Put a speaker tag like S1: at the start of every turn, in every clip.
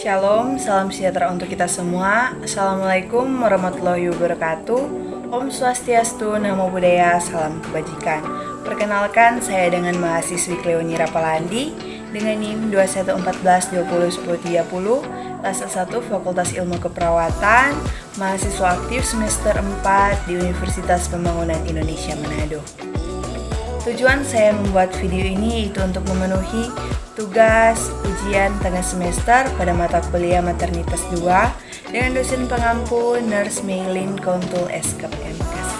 S1: Shalom, salam sejahtera untuk kita semua. Assalamualaikum warahmatullahi wabarakatuh. Om Swastiastu, Namo Buddhaya, salam kebajikan. Perkenalkan, saya dengan mahasiswi Cleoni Rapalandi dengan NIM 2114201030, kelas 1 Fakultas Ilmu Keperawatan, mahasiswa aktif semester 4 di Universitas Pembangunan Indonesia Manado. Tujuan saya membuat video ini itu untuk memenuhi tugas ujian tengah semester pada mata kuliah Maternitas 2 dengan dosen pengampu Nurse Maylin Kontul Eskep MKes.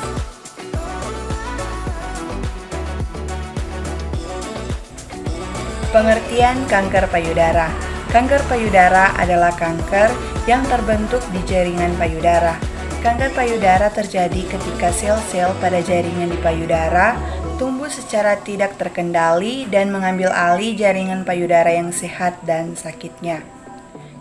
S1: Pengertian kanker payudara. Kanker payudara adalah kanker yang terbentuk di jaringan payudara. Kanker payudara terjadi ketika sel-sel pada jaringan di payudara tumbuh secara tidak terkendali dan mengambil alih jaringan payudara yang sehat dan sakitnya.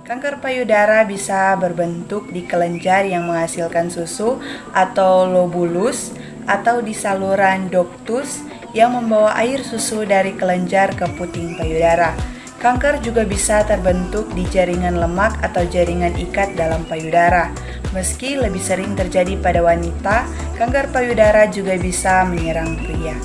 S1: Kanker payudara bisa berbentuk di kelenjar yang menghasilkan susu atau lobulus, atau di saluran ductus yang membawa air susu dari kelenjar ke puting payudara. Kanker juga bisa terbentuk di jaringan lemak atau jaringan ikat dalam payudara. Meski lebih sering terjadi pada wanita, kanker payudara juga bisa menyerang pria.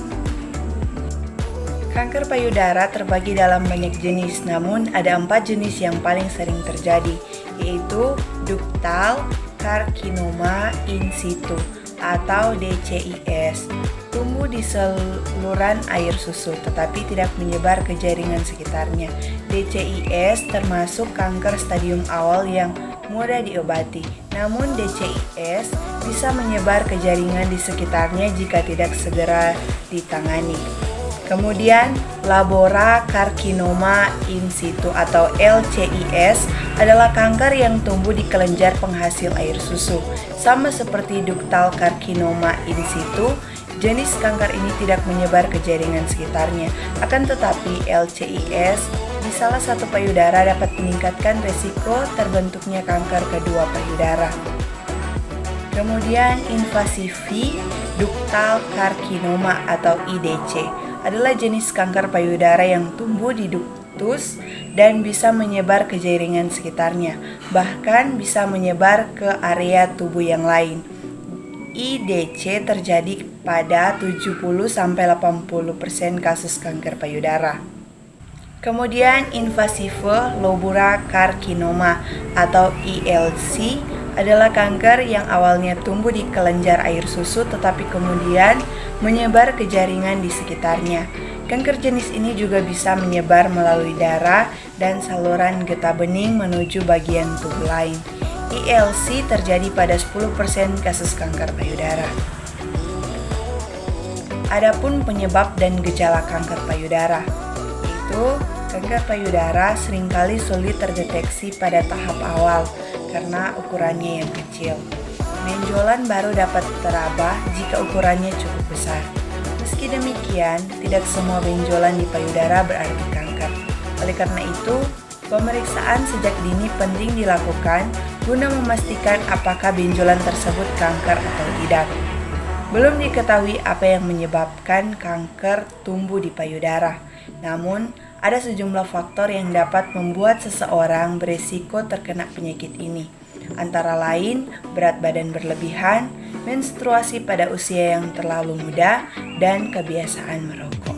S1: Kanker payudara terbagi dalam banyak jenis, namun ada 4 jenis yang paling sering terjadi, yaitu ductal carcinoma in situ atau DCIS. Tumbuh di saluran air susu tetapi tidak menyebar ke jaringan sekitarnya. DCIS termasuk kanker stadium awal yang mudah diobati. Namun DCIS bisa menyebar ke jaringan di sekitarnya jika tidak segera ditangani. Kemudian laborakarsinoma in situ atau LCIS adalah kanker yang tumbuh di kelenjar penghasil air susu. Sama seperti ductal carcinoma in situ, jenis kanker ini tidak menyebar ke jaringan sekitarnya. Akan tetapi LCIS di salah satu payudara dapat meningkatkan resiko terbentuknya kanker kedua payudara. Kemudian invasivi ductal carcinoma atau IDC adalah jenis kanker payudara yang tumbuh di ductus dan bisa menyebar ke jaringan sekitarnya, bahkan bisa menyebar ke area tubuh yang lain. IDC terjadi pada 70-80% kasus kanker payudara. Kemudian invasive lobular-carcinoma atau ILC adalah kanker yang awalnya tumbuh di kelenjar air susu tetapi kemudian menyebar ke jaringan di sekitarnya. Kanker jenis ini juga bisa menyebar melalui darah dan saluran getah bening menuju bagian tubuh lain. ILC terjadi pada 10% kasus kanker payudara. Adapun penyebab dan gejala kanker payudara, yaitu kanker payudara seringkali sulit terdeteksi pada tahap awal karena ukurannya yang kecil. Benjolan baru dapat teraba jika ukurannya cukup besar. Meski demikian, tidak semua benjolan di payudara berarti kanker. Oleh karena itu, pemeriksaan sejak dini penting dilakukan guna memastikan apakah benjolan tersebut kanker atau tidak. Belum diketahui apa yang menyebabkan kanker tumbuh di payudara. Namun, ada sejumlah faktor yang dapat membuat seseorang berisiko terkena penyakit ini. Antara lain, berat badan berlebihan, menstruasi pada usia yang terlalu muda, dan kebiasaan merokok.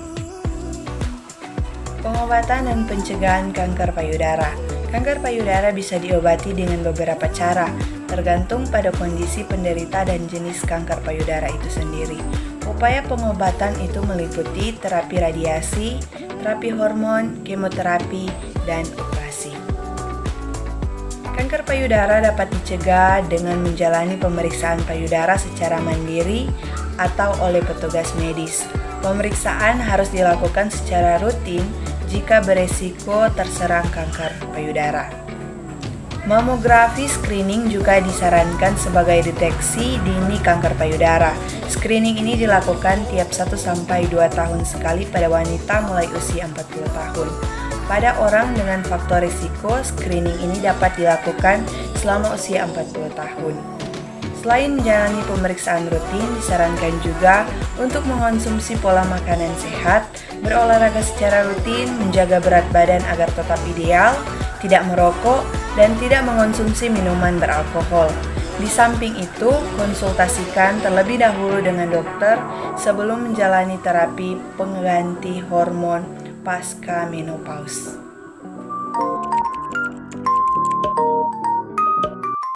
S1: Pengobatan dan pencegahan kanker payudara. Kanker payudara bisa diobati dengan beberapa cara, tergantung pada kondisi penderita dan jenis kanker payudara itu sendiri. Upaya pengobatan itu meliputi terapi radiasi, terapi hormon, kemoterapi, dan operasi. Kanker payudara dapat dicegah dengan menjalani pemeriksaan payudara secara mandiri atau oleh petugas medis. Pemeriksaan harus dilakukan secara rutin jika beresiko terserang kanker payudara. Mamografi screening juga disarankan sebagai deteksi dini kanker payudara. Screening ini dilakukan tiap 1-2 tahun sekali pada wanita mulai usia 40 tahun. Pada orang dengan faktor risiko, screening ini dapat dilakukan selama usia 40 tahun. Selain menjalani pemeriksaan rutin, disarankan juga untuk mengonsumsi pola makanan sehat, berolahraga secara rutin, menjaga berat badan agar tetap ideal, tidak merokok, dan tidak mengonsumsi minuman beralkohol. Di samping itu, konsultasikan terlebih dahulu dengan dokter sebelum menjalani terapi pengganti hormon pasca menopause.